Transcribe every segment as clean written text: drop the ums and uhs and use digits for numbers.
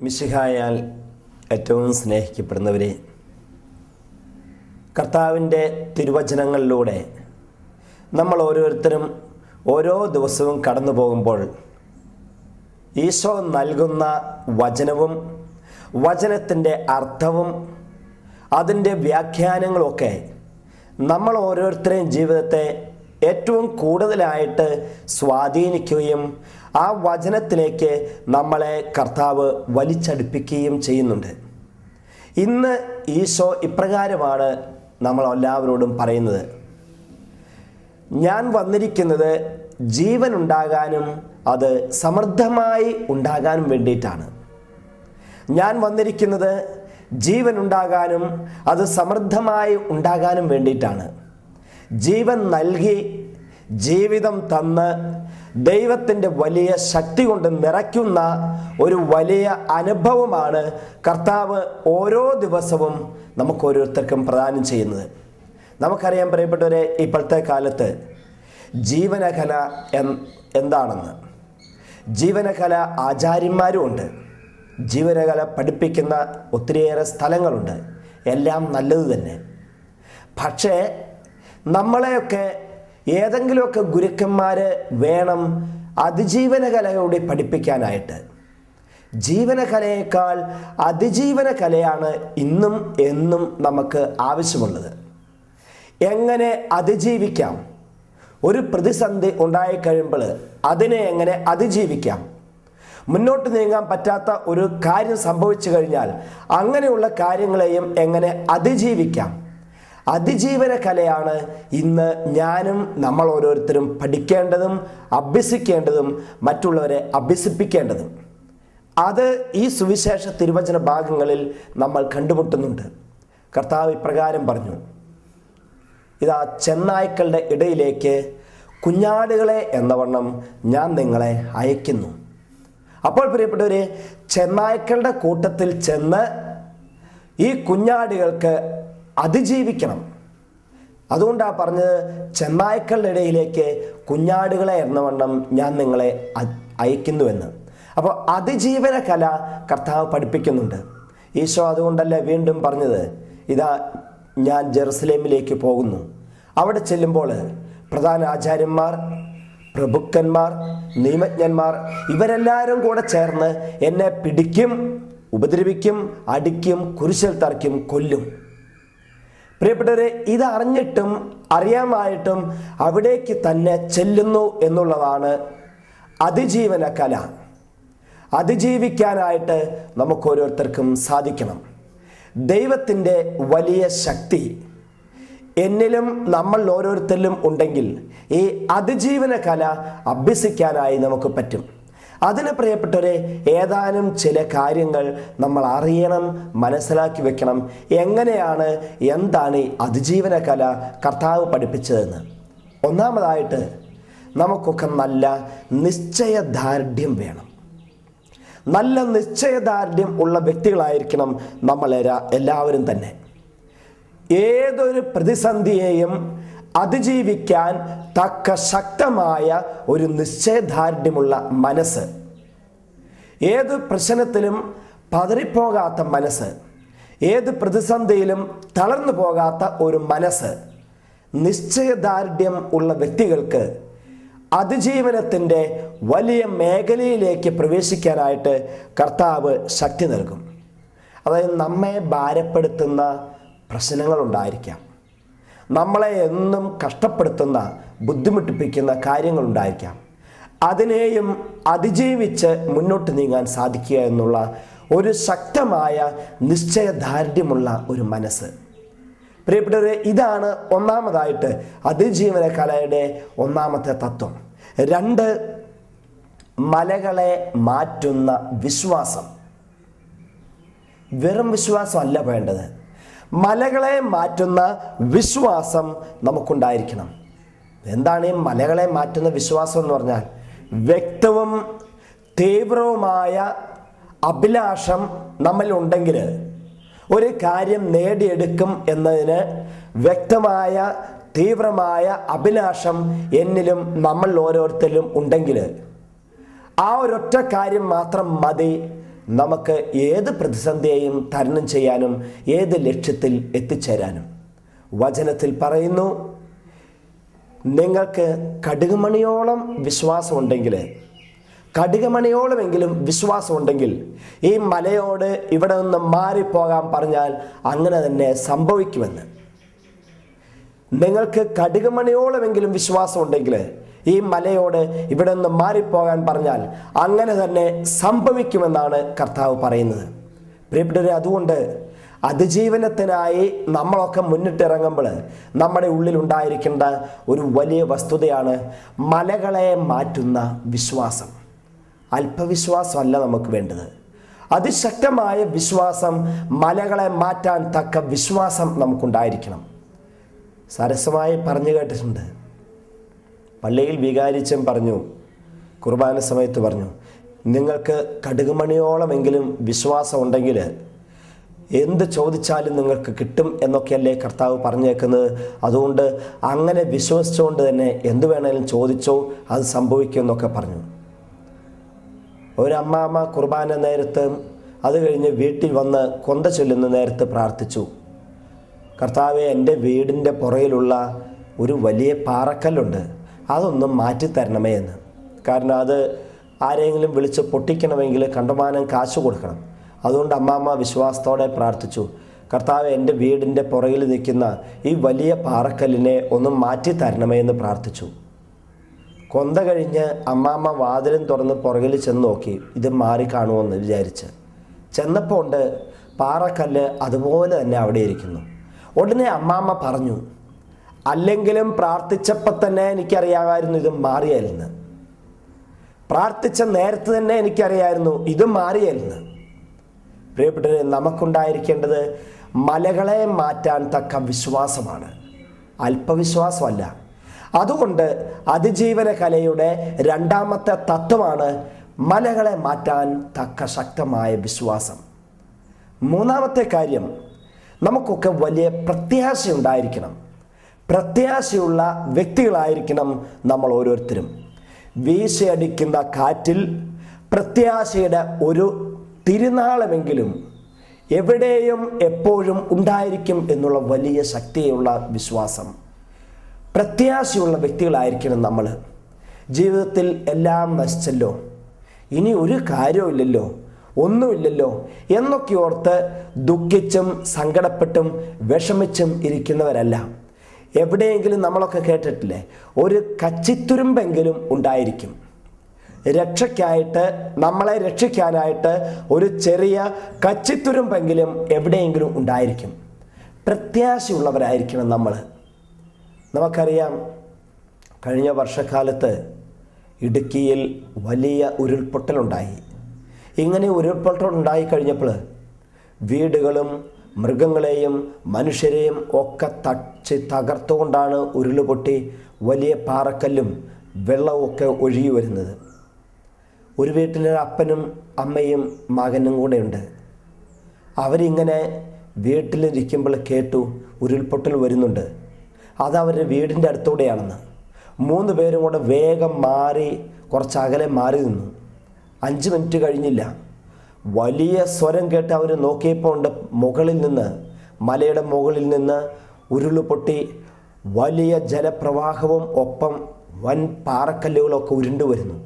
മിശിഹായാൽ ഏറ്റവും സ്നേഹിക്കപ്പെടുന്നവരെ, കർത്താവിൻ്റെ തിരുവചനങ്ങളിലൂടെ നമ്മൾ ഓരോരുത്തരും ഓരോ ദിവസവും കടന്നു പോകുമ്പോൾ ഈശോ നൽകുന്ന വചനവും വചനത്തിൻ്റെ അർത്ഥവും അതിൻ്റെ വ്യാഖ്യാനങ്ങളുമൊക്കെ നമ്മൾ ഓരോരുത്തരുടെയും ജീവിതത്തെ ഏറ്റവും കൂടുതലായിട്ട് സ്വാധീനിക്കുകയും ആ വചനത്തിലേക്ക് നമ്മളെ കർത്താവ് വലിച്ചടുപ്പിക്കുകയും ചെയ്യുന്നുണ്ട്. ഇന്ന് ഈശോ ഇപ്രകാരമാണ് നമ്മളെല്ലാവരോടും പറയുന്നത്: ഞാൻ വന്നിരിക്കുന്നത് ജീവൻ ഉണ്ടാകാനും അത് സമൃദ്ധമായി ഉണ്ടാകാനും വേണ്ടിയിട്ടാണ്. ഞാൻ വന്നിരിക്കുന്നത് ജീവൻ ഉണ്ടാകാനും അത് സമൃദ്ധമായി ഉണ്ടാകാനും വേണ്ടിയിട്ടാണ്. ജീവൻ നൽകി ജീവിതം തന്ന് ദൈവത്തിൻ്റെ വലിയ ശക്തി കൊണ്ട് നിറയ്ക്കുന്ന ഒരു വലിയ അനുഭവമാണ് കർത്താവ് ഓരോ ദിവസവും നമുക്ക് ഓരോരുത്തർക്കും പ്രദാനം ചെയ്യുന്നത്. നമുക്കറിയാൻ പ്രിയപ്പെട്ടവരെ, ഇപ്പോഴത്തെ കാലത്ത് ജീവനകല എന്താണെന്ന്. ജീവനകല ആചാര്യന്മാരും ഉണ്ട്, ജീവനകല പഠിപ്പിക്കുന്ന ഒത്തിരിയേറെ സ്ഥലങ്ങളുണ്ട്. എല്ലാം നല്ലത് തന്നെ. പക്ഷേ നമ്മളെയൊക്കെ ഏതെങ്കിലുമൊക്കെ ഗുരുക്കന്മാർ വേണം അതിജീവനകലയോടെ പഠിപ്പിക്കാനായിട്ട്. ജീവനകലയേക്കാൾ അതിജീവനകലയാണ് ഇന്നും എന്നും നമുക്ക് ആവശ്യമുള്ളത്. എങ്ങനെ അതിജീവിക്കാം? ഒരു പ്രതിസന്ധി ഉണ്ടായിക്കഴിയുമ്പോൾ അതിനെ എങ്ങനെ അതിജീവിക്കാം? മുന്നോട്ട് നീങ്ങാൻ പറ്റാത്ത ഒരു കാര്യം സംഭവിച്ചു കഴിഞ്ഞാൽ അങ്ങനെയുള്ള കാര്യങ്ങളെയും എങ്ങനെ അതിജീവിക്കാം? അതിജീവന കലയാണ് ഇന്ന് ഞാനും നമ്മൾ ഓരോരുത്തരും പഠിക്കേണ്ടതും അഭ്യസിക്കേണ്ടതും മറ്റുള്ളവരെ അഭ്യസിപ്പിക്കേണ്ടതും. അത് ഈ സുവിശേഷ തിരുവചന ഭാഗങ്ങളിൽ നമ്മൾ കണ്ടുമുട്ടുന്നുണ്ട്. കർത്താവ് ഇപ്രകാരം പറഞ്ഞു: ഇതാ, ചെന്നായ്ക്കളുടെ ഇടയിലേക്ക് കുഞ്ഞാടുകളെ എന്നവണ്ണം ഞാൻ നിങ്ങളെ അയക്കുന്നു. അപ്പോൾ പ്രിയപ്പെട്ടവരെ, ചെന്നായ്ക്കളുടെ കൂട്ടത്തിൽ ചെന്ന് ഈ കുഞ്ഞാടുകൾക്ക് അതിജീവിക്കണം. അതുകൊണ്ടാണ് പറഞ്ഞത്, ചെന്നായ്ക്കളുടെ ഇടയിലേക്ക് കുഞ്ഞാടുകളെ എന്നവണ്ണം ഞാൻ നിങ്ങളെ അയക്കുന്നുവെന്ന്. അപ്പോൾ അതിജീവന കല കർത്താവ് പഠിപ്പിക്കുന്നുണ്ട്. ഈശോ അതുകൊണ്ടല്ലേ വീണ്ടും പറഞ്ഞത്, ഇതാ ഞാൻ ജെറുസലേമിലേക്ക് പോകുന്നു. അവിടെ ചെല്ലുമ്പോൾ പ്രധാന ആചാര്യന്മാർ, പ്രഭുക്കന്മാർ, നിയമജ്ഞന്മാർ ഇവരെല്ലാവരും കൂടെ ചേർന്ന് എന്നെ പിടിക്കും, ഉപദ്രവിക്കും, അടിക്കും, കുരിശിൽ തറയ്ക്കും, കൊല്ലും. പ്രിയപ്പെട്ടവരെ, ഇതറിഞ്ഞിട്ടും അറിയാമായിട്ടും അവിടേക്ക് തന്നെ ചെല്ലുന്നു എന്നുള്ളതാണ് അതിജീവന കല. അതിജീവിക്കാനായിട്ട് നമുക്ക് ഓരോരുത്തർക്കും സാധിക്കണം. ദൈവത്തിൻ്റെ വലിയ ശക്തി എന്നിലും നമ്മൾ ഓരോരുത്തരിലും ഉണ്ടെങ്കിൽ ഈ അതിജീവന കല അഭ്യസിക്കാനായി നമുക്ക് പറ്റും. അതിന് പ്രിയപ്പെട്ടവരെ, ഏതാനും ചില കാര്യങ്ങൾ നമ്മൾ അറിയണം, മനസ്സിലാക്കി വെക്കണം. എങ്ങനെയാണ്, എന്താണ് ഈ അതിജീവന കല കർത്താവ് പഠിപ്പിച്ചതെന്ന്. ഒന്നാമതായിട്ട് നമുക്കൊക്കെ നല്ല നിശ്ചയദാർഢ്യം വേണം. നല്ല നിശ്ചയദാർഢ്യം ഉള്ള വ്യക്തികളായിരിക്കണം എല്ലാവരും തന്നെ. ഏതൊരു പ്രതിസന്ധിയെയും അതിജീവിക്കാൻ തക്ക ശക്തമായ ഒരു നിശ്ചയദാർഢ്യമുള്ള മനസ്സ്, ഏത് പ്രശ്നത്തിലും പതറിപ്പോകാത്ത മനസ്സ്, ഏത് പ്രതിസന്ധിയിലും തളർന്നു പോകാത്ത ഒരു മനസ്സ്, നിശ്ചയദാർഢ്യം ഉള്ള വ്യക്തികൾക്ക് അതിജീവനത്തിൻ്റെ വലിയ മേഖലയിലേക്ക് പ്രവേശിക്കാനായിട്ട് കർത്താവ് ശക്തി നൽകും. അതായത് നമ്മെ ഭാരപ്പെടുത്തുന്ന പ്രശ്നങ്ങളുണ്ടായിരിക്കാം, നമ്മളെ എന്നും കഷ്ടപ്പെടുത്തുന്ന ബുദ്ധിമുട്ടിപ്പിക്കുന്ന കാര്യങ്ങളുണ്ടായിരിക്കാം. അതിനെയും അതിജീവിച്ച് മുന്നോട്ട് നീങ്ങാൻ സാധിക്കുക എന്നുള്ള ഒരു ശക്തമായ നിശ്ചയദാർഢ്യമുള്ള ഒരു മനസ്സ്. പ്രിയപ്പെട്ടവരെ, ഇതാണ് ഒന്നാമതായിട്ട് അതിജീവന കലയുടെ ഒന്നാമത്തെ തത്വം. 2, മലകളെ മാറ്റുന്ന വിശ്വാസം. വെറും വിശ്വാസമല്ല വേണ്ടത്, മലകളെ മാറ്റുന്ന വിശ്വാസം നമുക്കുണ്ടായിരിക്കണം. എന്താണ് ഈ മലകളെ മാറ്റുന്ന വിശ്വാസം എന്ന് പറഞ്ഞാൽ? വ്യക്തവും തീവ്രവുമായ അഭിലാഷം നമ്മളുണ്ടെങ്കിൽ ഒരു കാര്യം നേടിയെടുക്കും എന്നതിന് വ്യക്തമായ തീവ്രമായ അഭിലാഷം എന്നിലും നമ്മൾ ഓരോരുത്തരിലും ഉണ്ടെങ്കിൽ ആ ഒരൊറ്റ കാര്യം മാത്രം മതി നമുക്ക് ഏത് പ്രതിസന്ധിയെയും തരണം ചെയ്യാനും ഏത് ലക്ഷ്യത്തിൽ എത്തിച്ചേരാനും. വചനത്തിൽ പറയുന്നു, നിങ്ങൾക്ക് കടുകുമണിയോളം വിശ്വാസമുണ്ടെങ്കിൽ, കടുകുമണിയോളമെങ്കിലും വിശ്വാസമുണ്ടെങ്കിൽ ഈ മലയോട് ഇവിടെ നിന്ന് മാറിപ്പോകാൻ പറഞ്ഞാൽ അങ്ങനെ തന്നെ സംഭവിക്കുമെന്ന്. നിങ്ങൾക്ക് കടുകുമണിയോളമെങ്കിലും വിശ്വാസമുണ്ടെങ്കിൽ ഈ മലയോട് ഇവിടെ നിന്ന് മാറിപ്പോകാൻ പറഞ്ഞാൽ അങ്ങനെ തന്നെ സംഭവിക്കുമെന്നാണ് കർത്താവ് പറയുന്നത്. പ്രിയപ്പെട്ടവരെ, അതുകൊണ്ട് അതിജീവനത്തിനായി നമ്മളൊക്കെ മുന്നിട്ടിറങ്ങുമ്പോൾ നമ്മുടെ ഉള്ളിലുണ്ടായിരിക്കേണ്ട ഒരു വലിയ വസ്തുതയാണ് മലകളെ മാറ്റുന്ന വിശ്വാസം. അല്പവിശ്വാസമല്ല നമുക്ക് വേണ്ടത്, അതിശക്തമായ വിശ്വാസം. മലകളെ മാറ്റാൻ തക്ക വിശ്വാസം നമുക്കുണ്ടായിരിക്കണം. സരസമായി പറഞ്ഞു കേട്ടിട്ടുണ്ട്. പള്ളിയിൽ വികാരിച്ചൻ പറഞ്ഞു, കുർബാന സമയത്ത് പറഞ്ഞു, നിങ്ങൾക്ക് കടുകുമണിയോളമെങ്കിലും വിശ്വാസം ഉണ്ടെങ്കിൽ എന്ത് ചോദിച്ചാലും നിങ്ങൾക്ക് കിട്ടും എന്നൊക്കെയല്ലേ കർത്താവ് പറഞ്ഞേക്കുന്നത്. അതുകൊണ്ട് അങ്ങനെ വിശ്വസിച്ചുകൊണ്ട് തന്നെ എന്തു വേണേലും ചോദിച്ചോ, അത് സംഭവിക്കും എന്നൊക്കെ പറഞ്ഞു. ഒരമ്മാമ്മ കുർബാന നേരത്ത് അത് കഴിഞ്ഞ് വീട്ടിൽ വന്ന് കൊന്ത ചൊല്ലുന്ന നേരത്ത് പ്രാർത്ഥിച്ചു, കർത്താവെ, എൻ്റെ വീടിൻ്റെ പുറയിലുള്ള ഒരു വലിയ പാറക്കല്ലുണ്ട്, അതൊന്നും മാറ്റിത്തരണമേ എന്ന്. കാരണം അത് ആരെങ്കിലും വിളിച്ച് പൊട്ടിക്കണമെങ്കിൽ കണ്ടമാനം കാശ് കൊടുക്കണം. അതുകൊണ്ട് അമ്മാമ്മ വിശ്വാസത്തോടെ പ്രാർത്ഥിച്ചു, കർത്താവെ, എൻ്റെ വീടിൻ്റെ പുറകിൽ നിൽക്കുന്ന ഈ വലിയ പാറക്കല്ലിനെ ഒന്ന് മാറ്റിത്തരണമേ എന്ന് പ്രാർത്ഥിച്ചു. കൊന്ത കഴിഞ്ഞ് അമ്മാമ്മ വാതിലും തുറന്ന് പുറകിൽ ചെന്ന് നോക്കി, ഇത് മാറി കാണുമെന്ന് വിചാരിച്ച് ചെന്നപ്പോൾ ഉണ്ട് പാറക്കല്ല് അതുപോലെ തന്നെ അവിടെ ഇരിക്കുന്നു. ഉടനെ അമ്മാമ്മ പറഞ്ഞു, അല്ലെങ്കിലും പ്രാർത്ഥിച്ചപ്പോൾ തന്നെ എനിക്കറിയാമായിരുന്നു ഇത് മാറിയായിരുന്നു, പ്രാർത്ഥിച്ച നേരത്തെ തന്നെ എനിക്കറിയായിരുന്നു ഇത് മാറിയായിരുന്നു. പ്രിയപ്പെട്ടവരെ, നമുക്കുണ്ടായിരിക്കേണ്ടത് മലകളെ മാറ്റാൻ തക്ക വിശ്വാസമാണ്, അല്പവിശ്വാസമല്ല. അതുകൊണ്ട് അതിജീവന കലയുടെ രണ്ടാമത്തെ തത്വമാണ് മലകളെ മാറ്റാൻ തക്ക ശക്തമായ വിശ്വാസം. മൂന്നാമത്തെ കാര്യം, നമുക്കൊക്കെ വലിയ പ്രത്യാശയുണ്ടായിരിക്കണം. പ്രത്യാശയുള്ള വ്യക്തികളായിരിക്കണം നമ്മൾ ഓരോരുത്തരും. വീശിയടിക്കുന്ന കാറ്റിൽ പ്രത്യാശയുടെ ഒരു തിരുനാളമെങ്കിലും എവിടെയും എപ്പോഴും ഉണ്ടായിരിക്കും എന്നുള്ള വലിയ ശക്തിയുള്ള വിശ്വാസം. പ്രത്യാശയുള്ള വ്യക്തികളായിരിക്കണം നമ്മൾ. ജീവിതത്തിൽ എല്ലാം നശിച്ചല്ലോ, ഇനി ഒരു കാര്യമില്ലല്ലോ, ഒന്നുമില്ലല്ലോ എന്നൊക്കെ ഓർത്ത് ദുഃഖിച്ചും സങ്കടപ്പെട്ടും വിഷമിച്ചും ഇരിക്കുന്നവരല്ല. എവിടെയെങ്കിലും നമ്മളൊക്കെ കേട്ടിട്ടില്ലേ, ഒരു കച്ചിത്തുരുമ്പെങ്കിലും ഉണ്ടായിരിക്കും. രക്ഷയ്ക്കായിട്ട്, നമ്മളെ രക്ഷിക്കാനായിട്ട് ഒരു ചെറിയ കച്ചിത്തുരുമ്പെങ്കിലും എവിടെയെങ്കിലും ഉണ്ടായിരിക്കും. പ്രത്യാശയുള്ളവരായിരിക്കണം നമ്മൾ. നമുക്കറിയാം, കഴിഞ്ഞ വർഷക്കാലത്ത് ഇടുക്കിയിൽ വലിയ ഉരുൾപൊട്ടലുണ്ടായി. ഇങ്ങനെ ഉരുൾപൊട്ടലുണ്ടായി കഴിഞ്ഞപ്പോൾ വീടുകളും മൃഗങ്ങളെയും മനുഷ്യരെയും ഒക്കെ തകർത്തുകൊണ്ടാണ് ഉരുളുപൊട്ടി വലിയ പാറക്കല്ലും വെള്ളമൊക്കെ ഒഴുകി വരുന്നത്. ഒരു വീട്ടിലൊരു അപ്പനും അമ്മയും മകനും കൂടെ ഉണ്ട്. അവരിങ്ങനെ വീട്ടിലിരിക്കുമ്പോൾ കേട്ടു ഉരുൾപൊട്ടൽ വരുന്നുണ്ട്. അതവരുടെ വീടിൻ്റെ അടുത്തൂടെയാണെന്ന്. 3 പേരും കൂടെ വേഗം മാറി കുറച്ച് അകലെ മാറി നിന്നു. 5 മിനിറ്റ് കഴിഞ്ഞില്ല, വലിയ സ്വരം കേട്ട് അവർ നോക്കിയപ്പോൾ ഉണ്ട് മുകളിൽ നിന്ന്, മലയുടെ മുകളിൽ നിന്ന് ഉരുളുപൊട്ടി വലിയ ജലപ്രവാഹവും ഒപ്പം വൻ പാറക്കല്ലുകളൊക്കെ ഉരുണ്ടു വരുന്നു.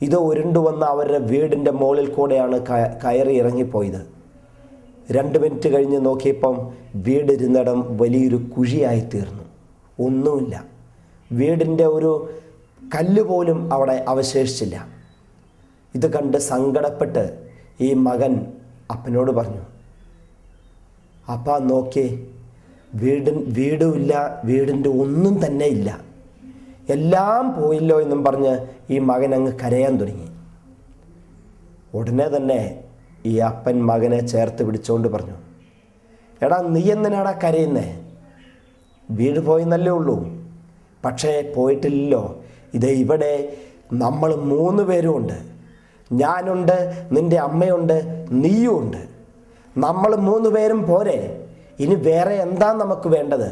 ഇത് ഉരുണ്ടു വന്ന് അവരുടെ വീടിൻ്റെ മുകളിൽ കൂടെയാണ് കയറി ഇറങ്ങിപ്പോയത്. 2 മിനിറ്റ് കഴിഞ്ഞ് നോക്കിയപ്പം വീടിരുന്നിടം വലിയൊരു കുഴിയായി തീർന്നു. ഒന്നുമില്ല, വീടിൻ്റെ ഒരു കല്ല് പോലും അവിടെ അവശേഷിച്ചില്ല. ഇത് കണ്ട് സങ്കടപ്പെട്ട് ഈ മകൻ അപ്പനോട് പറഞ്ഞു, അപ്പ നോക്കിയേ, വീടുമില്ല, വീടിൻ്റെ ഒന്നും തന്നെ ഇല്ല, എല്ലാം പോയില്ലോ എന്നും പറഞ്ഞ് ഈ മകൻ അങ്ങ് കരയാൻ തുടങ്ങി. ഉടനെ തന്നെ ഈ അപ്പൻ മകനെ ചേർത്ത് പിടിച്ചുകൊണ്ട് പറഞ്ഞു, എടാ, നീ എന്തിനാടാ കരയുന്നേ? വീട് പോയെന്നല്ലേ ഉള്ളൂ, പക്ഷേ പോയിട്ടില്ലല്ലോ. ഇത് ഇവിടെ നമ്മൾ 3 പേരും ഉണ്ട്. ഞാനുണ്ട്, നിൻ്റെ അമ്മയുണ്ട്, നീയും ഉണ്ട്. നമ്മൾ 3 പേരും പോരെ, ഇനി വേറെ എന്താ നമുക്ക് വേണ്ടത്?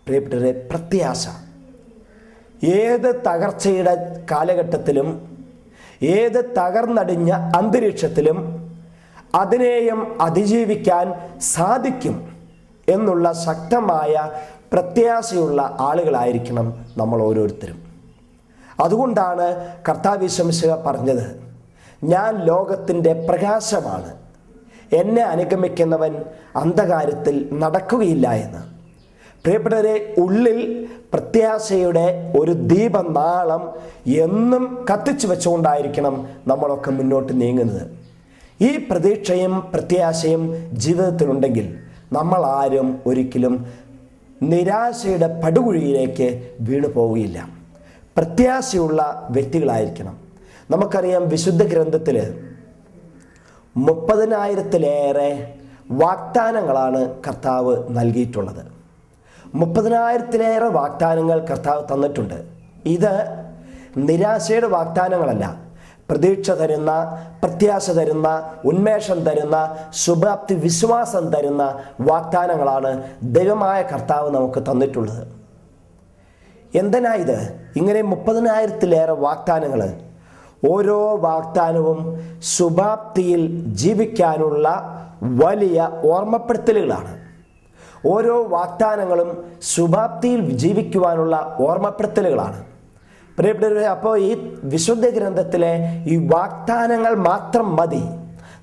പ്രിയപ്പെട്ടവരെ, പ്രത്യാശ. ഏത് തകർച്ചയുടെ കാലഘട്ടത്തിലും ഏത് തകർന്നടിഞ്ഞ അന്തരീക്ഷത്തിലും അതിനെയും അതിജീവിക്കാൻ സാധിക്കും എന്നുള്ള ശക്തമായ പ്രത്യാശയുള്ള ആളുകളായിരിക്കണം നമ്മൾ ഓരോരുത്തരും. അതുകൊണ്ടാണ് കർത്താവ് യേശു മിശിഹ പറഞ്ഞത്, ഞാൻ ലോകത്തിൻ്റെ പ്രകാശമാണ്, എന്നെ അനുഗമിക്കുന്നവൻ അന്ധകാരത്തിൽ നടക്കുകയില്ല എന്ന്. പ്രിയപ്പെട്ടവരെ, ഉള്ളിൽ പ്രത്യാശയുടെ ഒരു ദീപനാളം എന്നും കത്തിച്ചു വെച്ചുകൊണ്ടായിരിക്കണം നമ്മളൊക്കെ മുന്നോട്ട് നീങ്ങുന്നത്. ഈ പ്രതീക്ഷയും പ്രത്യാശയും ജീവിതത്തിലുണ്ടെങ്കിൽ നമ്മൾ ആരും ഒരിക്കലും നിരാശയുടെ പടുകുഴിയിലേക്ക് വീണു പോവുകയില്ല. പ്രത്യാശയുള്ള വ്യക്തികളായിരിക്കണം. നമുക്കറിയാം, വിശുദ്ധ ഗ്രന്ഥത്തിൽ 30,000-ലേറെ വാഗ്ദാനങ്ങളാണ് കർത്താവ് നൽകിയിട്ടുള്ളത്. 30,000-ലേറെ വാഗ്ദാനങ്ങൾ കർത്താവ് തന്നിട്ടുണ്ട്. ഇത് നിരാശയുടെ വാഗ്ദാനങ്ങളല്ല, പ്രതീക്ഷ തരുന്ന, പ്രത്യാശ തരുന്ന, ഉന്മേഷം തരുന്ന, ശുഭാപ്തി വിശ്വാസം തരുന്ന വാഗ്ദാനങ്ങളാണ് ദൈവമായ കർത്താവ് നമുക്ക് തന്നിട്ടുള്ളത്. എന്തിനാ ഇത്? ഇങ്ങനെ 30,000-ലേറെ വാഗ്ദാനങ്ങൾ, ഓരോ വാഗ്ദാനവും ശുഭാപ്തിയിൽ ജീവിക്കാനുള്ള വലിയ ഓർമ്മപ്പെടുത്തലുകളാണ്. ഓരോ വാഗ്ദാനങ്ങളും ശുഭാപ്തിയിൽ ജീവിക്കുവാനുള്ള ഓർമ്മപ്പെടുത്തലുകളാണ്. പ്രിയപ്പെട്ടവരെ, അപ്പോൾ ഈ വിശുദ്ധ ഗ്രന്ഥത്തിലെ ഈ വാഗ്ദാനങ്ങൾ മാത്രം മതി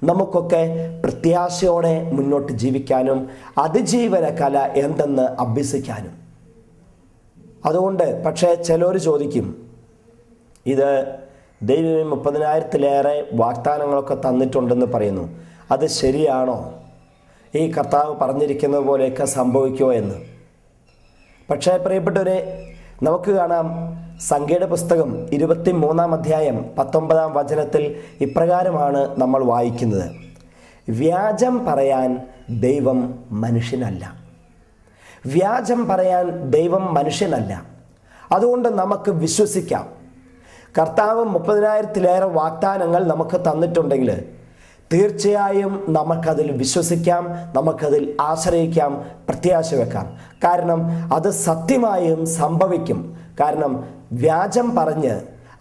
നമുക്കൊക്കെ പ്രത്യാശയോടെ മുന്നോട്ട് ജീവിക്കാനും അതിജീവന കല എന്തെന്ന് അഭ്യസിക്കാനും. അതുകൊണ്ട് പക്ഷേ ചിലർ ചോദിക്കും, ഇത് ദൈവം 30,000-ലേറെ വാഗ്ദാനങ്ങളൊക്കെ തന്നിട്ടുണ്ടെന്ന് പറയുന്നു, അത് ശരിയാണോ? ഈ കർത്താവ് പറഞ്ഞിരിക്കുന്നത് പോലെയൊക്കെ സംഭവിക്കുമോ എന്ന്. പക്ഷേ പ്രിയപ്പെട്ടവരെ, നമുക്ക് കാണാം, സംഖ്യയുടെ പുസ്തകം 23-ാം അധ്യായം 19-ാം വചനത്തിൽ ഇപ്രകാരമാണ് നമ്മൾ വായിക്കുന്നത്: വ്യാജം പറയാൻ ദൈവം മനുഷ്യനല്ല. വ്യാജം പറയാൻ ദൈവം മനുഷ്യനല്ല. അതുകൊണ്ട് നമുക്ക് വിശ്വസിക്കാം. കർത്താവ് 30,000-ലേറെ വാഗ്ദാനങ്ങൾ നമുക്ക് തന്നിട്ടുണ്ടെങ്കിൽ തീർച്ചയായും നമുക്കതിൽ വിശ്വസിക്കാം, നമുക്കതിൽ ആശ്രയിക്കാം, പ്രത്യാശ വെക്കാം. കാരണം അത് സത്യമായും സംഭവിക്കും. കാരണം വ്യാജം പറഞ്ഞ്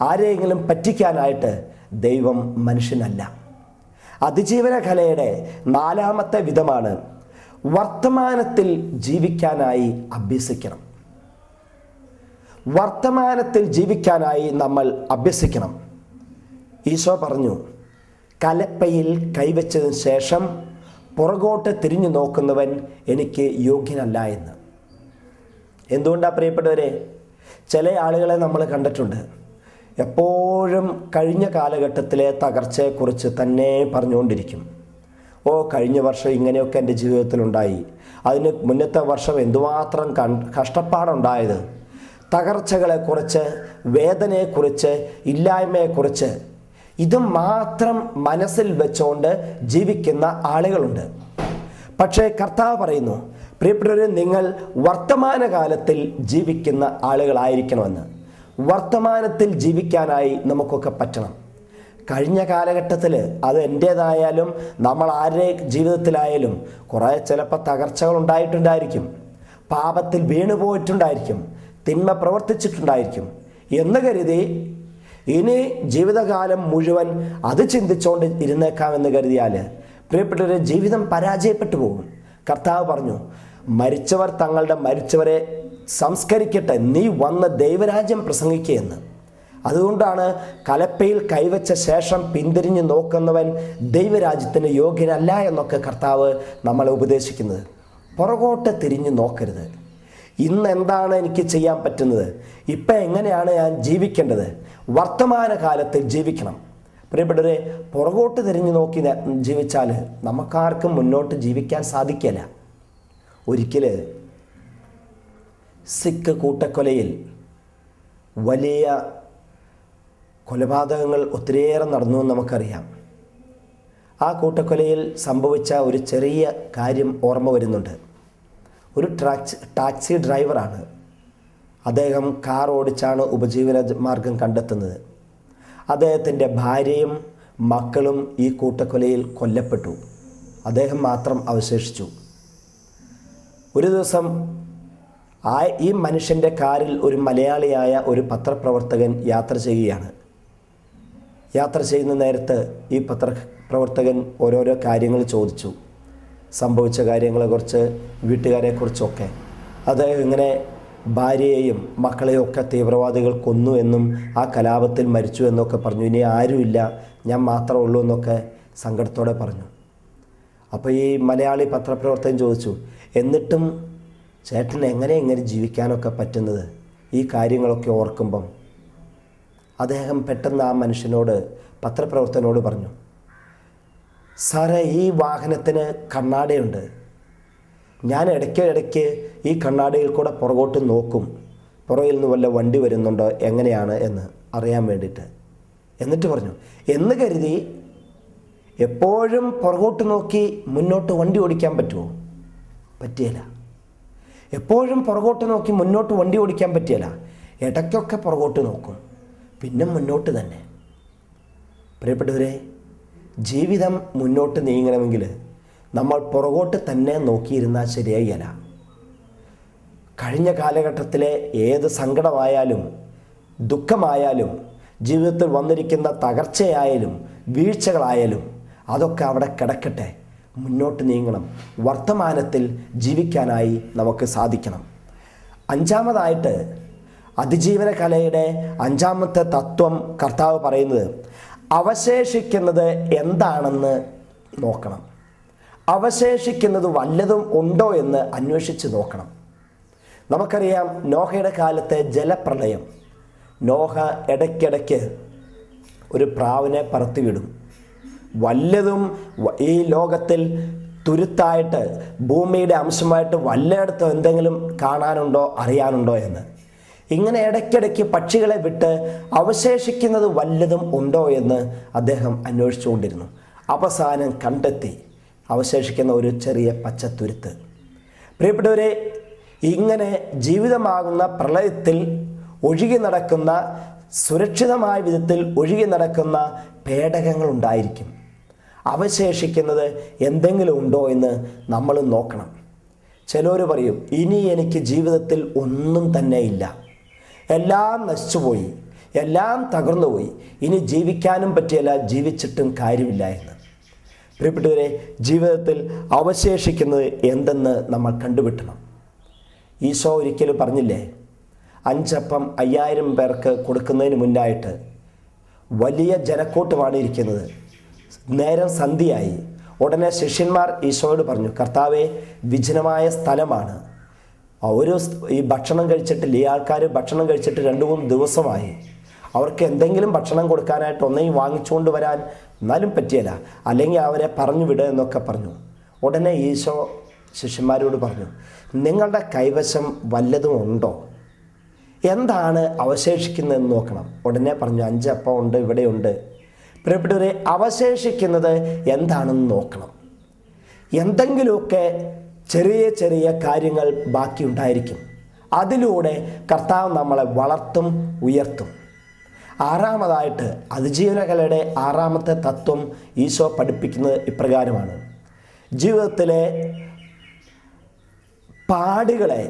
ആരെയെങ്കിലും പറ്റിക്കാനായിട്ട് ദൈവം മനുഷ്യനല്ല. അതിജീവന കലയുടെ 4-ാമത്തെ വിധമാണ് വർത്തമാനത്തിൽ ജീവിക്കാനായി അഭ്യസിക്കണം. വർത്തമാനത്തിൽ ജീവിക്കാനായി നമ്മൾ അഭ്യസിക്കണം. ഈശോ പറഞ്ഞു, കലപ്പയിൽ കൈവച്ചതിന് ശേഷം പുറകോട്ട് തിരിഞ്ഞു നോക്കുന്നവൻ എനിക്ക് യോഗ്യനല്ല എന്ന്. എന്തുകൊണ്ടാണ് പ്രിയപ്പെട്ടവരെ? ചില ആളുകളെ നമ്മൾ കണ്ടിട്ടുണ്ട്, എപ്പോഴും കഴിഞ്ഞ കാലഘട്ടത്തിലെ തകർച്ചയെക്കുറിച്ച് തന്നെ പറഞ്ഞുകൊണ്ടിരിക്കും. ഓ, കഴിഞ്ഞ വർഷം ഇങ്ങനെയൊക്കെ എൻ്റെ ജീവിതത്തിലുണ്ടായി, അതിന് മുന്നത്തെ വർഷം എന്തുമാത്രം കഷ്ടപ്പാടുണ്ടായത്, തകർച്ചകളെക്കുറിച്ച്, വേദനയെക്കുറിച്ച്, ഇല്ലായ്മയെക്കുറിച്ച് ഇത് മാത്രം മനസ്സിൽ വെച്ചുകൊണ്ട് ജീവിക്കുന്ന ആളുകളുണ്ട്. പക്ഷേ കർത്താവ് പറയുന്നു, പ്രിയപ്പെട്ടവരെ, നിങ്ങൾ വർത്തമാനകാലത്തിൽ ജീവിക്കുന്ന ആളുകളായിരിക്കണമെന്ന്. വർത്തമാനത്തിൽ ജീവിക്കാനായി നമുക്കൊക്കെ പറ്റണം. കഴിഞ്ഞ കാലഘട്ടത്തിൽ അത് എൻ്റേതായാലും നമ്മൾ ആരുടെ ജീവിതത്തിലായാലും കുറേ ചിലപ്പോൾ തകർച്ചകൾ ഉണ്ടായിട്ടുണ്ടായിരിക്കും, പാപത്തിൽ വീണുപോയിട്ടുണ്ടായിരിക്കും, തിന്മ പ്രവർത്തിച്ചിട്ടുണ്ടായിരിക്കും എന്ന് കരുതി ഇനി ജീവിതകാലം മുഴുവൻ അത് ചിന്തിച്ചുകൊണ്ട് ഇരുന്നേക്കാമെന്ന് കരുതിയാൽ പ്രിയപ്പെട്ടവരെ, ജീവിതം പരാജയപ്പെട്ടു പോകും. കർത്താവ് പറഞ്ഞു, മരിച്ചവർ തങ്ങളുടെ മരിച്ചവരെ സംസ്കരിക്കട്ടെ, നീ വന്ന് ദൈവരാജ്യം പ്രസംഗിക്കുകയെന്ന്. അതുകൊണ്ടാണ് കലപ്പയിൽ കൈവച്ച ശേഷം പിന്തിരിഞ്ഞ് നോക്കുന്നവൻ ദൈവരാജ്യത്തിന് യോഗ്യനല്ല എന്നൊക്കെ കർത്താവ് നമ്മളെ ഉപദേശിക്കുന്നത്. പുറകോട്ട് തിരിഞ്ഞ് നോക്കരുത്. ഇന്ന് എന്താണ് എനിക്ക് ചെയ്യാൻ പറ്റുന്നത്, ഇപ്പം എങ്ങനെയാണ് ഞാൻ ജീവിക്കേണ്ടത്, വർത്തമാനകാലത്തിൽ ജീവിക്കണം. പ്രിയപ്പെട്ടവരെ, പുറകോട്ട് തിരിഞ്ഞു നോക്കി ജീവിച്ചാൽ നമുക്കാർക്കും മുന്നോട്ട് ജീവിക്കാൻ സാധിക്കില്ല. ഒരിക്കൽ സിഖ് കൂട്ടക്കൊലയിൽ വലിയ കൊലപാതകങ്ങൾ ഒത്തിരിയേറെ നടന്നു എന്ന് നമുക്കറിയാം. ആ കൂട്ടക്കൊലയിൽ സംഭവിച്ച ഒരു ചെറിയ കാര്യം ഓർമ്മ വരുന്നുണ്ട്. ഒരു ടാക്സി ഡ്രൈവറാണ്. അദ്ദേഹം കാർ ഓടിച്ചാണ് ഉപജീവന മാർഗം കണ്ടെത്തുന്നത്. അദ്ദേഹത്തിൻ്റെ ഭാര്യയും മക്കളും ഈ കൂട്ടക്കൊലയിൽ കൊല്ലപ്പെട്ടു. അദ്ദേഹം മാത്രം അവശേഷിച്ചു. ഒരു ദിവസം ഈ മനുഷ്യൻ്റെ കാറിൽ ഒരു മലയാളിയായ ഒരു പത്രപ്രവർത്തകൻ യാത്ര ചെയ്യുകയാണ്. യാത്ര ചെയ്യുന്ന നേരത്ത് ഈ പ്രവർത്തകൻ ഓരോരോ കാര്യങ്ങൾ ചോദിച്ചു, സംഭവിച്ച കാര്യങ്ങളെക്കുറിച്ച്, വീട്ടുകാരെക്കുറിച്ചൊക്കെ. അദ്ദേഹം ഇങ്ങനെ ഭാര്യയെയും മക്കളെയും ഒക്കെ തീവ്രവാദികൾ കൊന്നു എന്നും ആ കലാപത്തിൽ മരിച്ചു എന്നൊക്കെ പറഞ്ഞു. ഇനി ആരുമില്ല, ഞാൻ മാത്രമേ ഉള്ളൂ എന്നൊക്കെ സങ്കടത്തോടെ പറഞ്ഞു. അപ്പോൾ ഈ മലയാളി പത്രപ്രവർത്തകൻ ചോദിച്ചു, എന്നിട്ടും ചേട്ടന് ഇങ്ങനെ ജീവിക്കാനൊക്കെ പറ്റുന്നത് ഈ കാര്യങ്ങളൊക്കെ ഓർക്കുമ്പം? അദ്ദേഹം പെട്ടെന്ന് ആ മനുഷ്യനോട്, പത്രപ്രവർത്തകനോട് പറഞ്ഞു, സാറേ, ഈ വാഹനത്തിന് കണ്ണാടിയുണ്ട്. ഞാൻ ഇടയ്ക്ക് ഈ കണ്ണാടിയിൽ കൂടെ പുറകോട്ട് നോക്കും, പുറകിൽ നിന്ന് വല്ല വണ്ടി വരുന്നുണ്ടോ എങ്ങനെയാണ് എന്ന് അറിയാൻ വേണ്ടിയിട്ട്. എന്നിട്ട് പറഞ്ഞു, എന്ന് കരുതി എപ്പോഴും പുറകോട്ട് നോക്കി മുന്നോട്ട് വണ്ടി ഓടിക്കാൻ പറ്റുമോ? പറ്റിയല്ല. എപ്പോഴും പുറകോട്ട് നോക്കി മുന്നോട്ട് വണ്ടി ഓടിക്കാൻ പറ്റിയല്ല. ഇടയ്ക്കൊക്കെ പുറകോട്ട് നോക്കും, പിന്നെ മുന്നോട്ട് തന്നെ. പ്രിയപ്പെട്ടവരെ, ജീവിതം മുന്നോട്ട് നീങ്ങണമെങ്കിൽ നമ്മൾ പുറകോട്ട് തന്നെ നോക്കിയിരുന്നാൽ ശരിയായില്ല. കഴിഞ്ഞ കാലഘട്ടത്തിലെ ഏത് സങ്കടമായാലും ദുഃഖമായാലും ജീവിതത്തിൽ വന്നിരിക്കുന്ന തകർച്ചയായാലും വീഴ്ചകളായാലും അതൊക്കെ അവിടെ കിടക്കട്ടെ. മുന്നോട്ട് നീങ്ങണം. വർത്തമാനത്തിൽ ജീവിക്കാനായി നമുക്ക് സാധിക്കണം. അഞ്ചാമതായിട്ട് അതിജീവന കലയുടെ അഞ്ചാമത്തെ തത്വം കർത്താവ് പറയുന്നത് അവശേഷിക്കുന്നത് എന്താണെന്ന് നോക്കണം. അവശേഷിക്കുന്നത് വല്ലതും ഉണ്ടോ എന്ന് അന്വേഷിച്ച് നോക്കണം. നമുക്കറിയാം, നോഹയുടെ കാലത്തെ ജലപ്രളയം. നോഹ ഇടയ്ക്കിടയ്ക്ക് ഒരു പ്രാവിനെ പറത്തിവിടും. വല്ലതും ഈ ലോകത്തിൽ തുരുത്തായിട്ട് ഭൂമിയുടെ അംശമായിട്ട് വല്ലയിടത്തും എന്തെങ്കിലും കാണാനുണ്ടോ അറിയാനുണ്ടോ എന്ന്. ഇങ്ങനെ ഇടയ്ക്കിടയ്ക്ക് പക്ഷികളെ വിട്ട് അവശേഷിക്കുന്നത് വല്ലതും ഉണ്ടോ എന്ന് അദ്ദേഹം അന്വേഷിച്ചുകൊണ്ടിരുന്നു. അവസാനം കണ്ടെത്തി അവശേഷിക്കുന്ന ഒരു ചെറിയ പച്ചത്തുരുത്ത്. പ്രിയപ്പെട്ടവരെ, ഇങ്ങനെ ജീവിതമാകുന്ന പ്രളയത്തിൽ ഒഴുകി നടക്കുന്ന, സുരക്ഷിതമായ വിധത്തിൽ ഒഴുകി നടക്കുന്ന പേടകങ്ങളുണ്ടായിരിക്കും. അവശേഷിക്കുന്നത് എന്തെങ്കിലും ഉണ്ടോ എന്ന് നമ്മൾ നോക്കണം. ചിലർ പറയും, ഇനി എനിക്ക് ജീവിതത്തിൽ ഒന്നും തന്നെ ഇല്ല, എല്ലാം നശിച്ചുപോയി, എല്ലാം തകർന്നുപോയി, ഇനി ജീവിക്കാനും പറ്റിയല്ല, ജീവിച്ചിട്ടും കാര്യമില്ല എന്ന്. പ്രിയപ്പെട്ടവരെ, ജീവിതത്തിൽ അവശേഷിക്കുന്നത് എന്തെന്ന് നമ്മൾ കണ്ടുപിട്ടണം. ഈശോ ഒരിക്കലും പറഞ്ഞില്ലേ, 5 അപ്പം 5000 പേർക്ക് കൊടുക്കുന്നതിന് മുന്നായിട്ട് വലിയ ജനക്കൂട്ടമാണ് ഇരിക്കുന്നത്. നേരം സന്ധ്യയായി. ഉടനെ ശിഷ്യന്മാർ ഈശോയോട് പറഞ്ഞു, കർത്താവേ, വിജനമായ സ്ഥലമാണ്, ഈ ഭക്ഷണം കഴിച്ചിട്ടില്ല, ഈ ആൾക്കാർ ഭക്ഷണം കഴിച്ചിട്ട് 2-3 ദിവസമായി, അവർക്ക് എന്തെങ്കിലും ഭക്ഷണം കൊടുക്കാനായിട്ട് ഒന്നെങ്കിൽ വാങ്ങിച്ചുകൊണ്ട് വരാൻ എന്നാലും പറ്റിയല്ല, അല്ലെങ്കിൽ അവരെ പറഞ്ഞു വിടുക എന്നൊക്കെ പറഞ്ഞു. ഉടനെ ഈശോ ശിഷ്യന്മാരോട് പറഞ്ഞു, നിങ്ങളുടെ കൈവശം വല്ലതും ഉണ്ടോ? എന്താണ് അവശേഷിക്കുന്നതെന്ന് നോക്കണം. ഉടനെ പറഞ്ഞു, 5 അപ്പം ഉണ്ട്, ഇവിടെയുണ്ട്. പ്രിയപ്പെട്ടവരെ, അവശേഷിക്കുന്നത് എന്താണെന്ന് നോക്കണം. എന്തെങ്കിലുമൊക്കെ ചെറിയ ചെറിയ കാര്യങ്ങൾ ബാക്കിയുണ്ടായിരിക്കും. അതിലൂടെ കർത്താവ് നമ്മളെ വളർത്തും, ഉയർത്തും. ആറാമതായിട്ട് അതിജീവന കലയുടെ 6ാമത്തെ തത്വം ഈശോ പഠിപ്പിക്കുന്നത് ഇപ്രകാരമാണ്. ജീവിതത്തിലെ പാടുകളെ,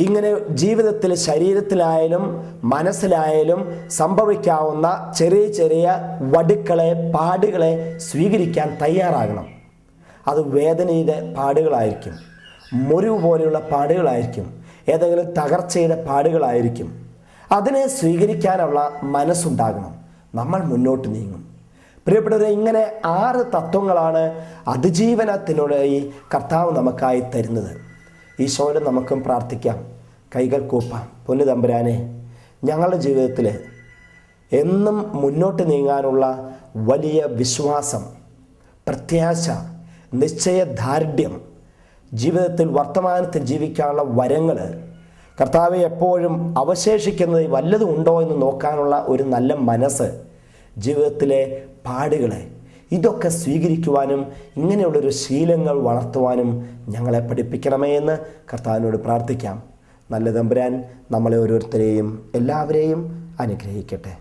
ഇങ്ങനെ ജീവിതത്തിൽ ശരീരത്തിലായാലും മനസ്സിലായാലും സംഭവിക്കാവുന്ന ചെറിയ ചെറിയ വടുക്കളെ, പാടുകളെ സ്വീകരിക്കാൻ തയ്യാറാകണം. അത് വേദനയുടെ പാടുകളായിരിക്കും, മുറിവ് പോലെയുള്ള പാടുകളായിരിക്കും, ഏതെങ്കിലും തകർച്ചയുടെ പാടുകളായിരിക്കും. അതിനെ സ്വീകരിക്കാനുള്ള മനസ്സുണ്ടാകണം. നമ്മൾ മുന്നോട്ട് നീങ്ങും. പ്രിയപ്പെട്ടവരെ, ഇങ്ങനെ 6 തത്വങ്ങളാണ് അതിജീവനത്തിലൂടെ ഈ കർത്താവ് നമുക്കായി തരുന്നത്. ഈശോയോട് നമുക്കും പ്രാർത്ഥിക്കാം, കൈകൾ കൂപ്പാം. പൊന്നു തമ്പുരാനെ, ഞങ്ങളുടെ ജീവിതത്തിൽ എന്നും മുന്നോട്ട് നീങ്ങാനുള്ള വലിയ വിശ്വാസം, പ്രത്യാശ, നിശ്ചയദാർഢ്യം, ജീവിതത്തിൽ വർത്തമാനത്തിൽ ജീവിക്കാനുള്ള വരങ്ങൾ, കർത്താവെ, എപ്പോഴും അവശേഷിക്കുന്നത് വല്ലതും ഉണ്ടോ എന്ന് നോക്കാനുള്ള ഒരു നല്ല മനസ്സ്, ജീവിതത്തിലെ പാടുകളെ, ഇതൊക്കെ സ്വീകരിക്കുവാനും ഇങ്ങനെയുള്ളൊരു ശീലങ്ങൾ വളർത്തുവാനും ഞങ്ങളെ പഠിപ്പിക്കണമേ എന്ന് കർത്താവിനോട് പ്രാർത്ഥിക്കാം. നല്ല തമ്പുരാൻ നമ്മളെ ഓരോരുത്തരെയും എല്ലാവരെയും അനുഗ്രഹിക്കട്ടെ.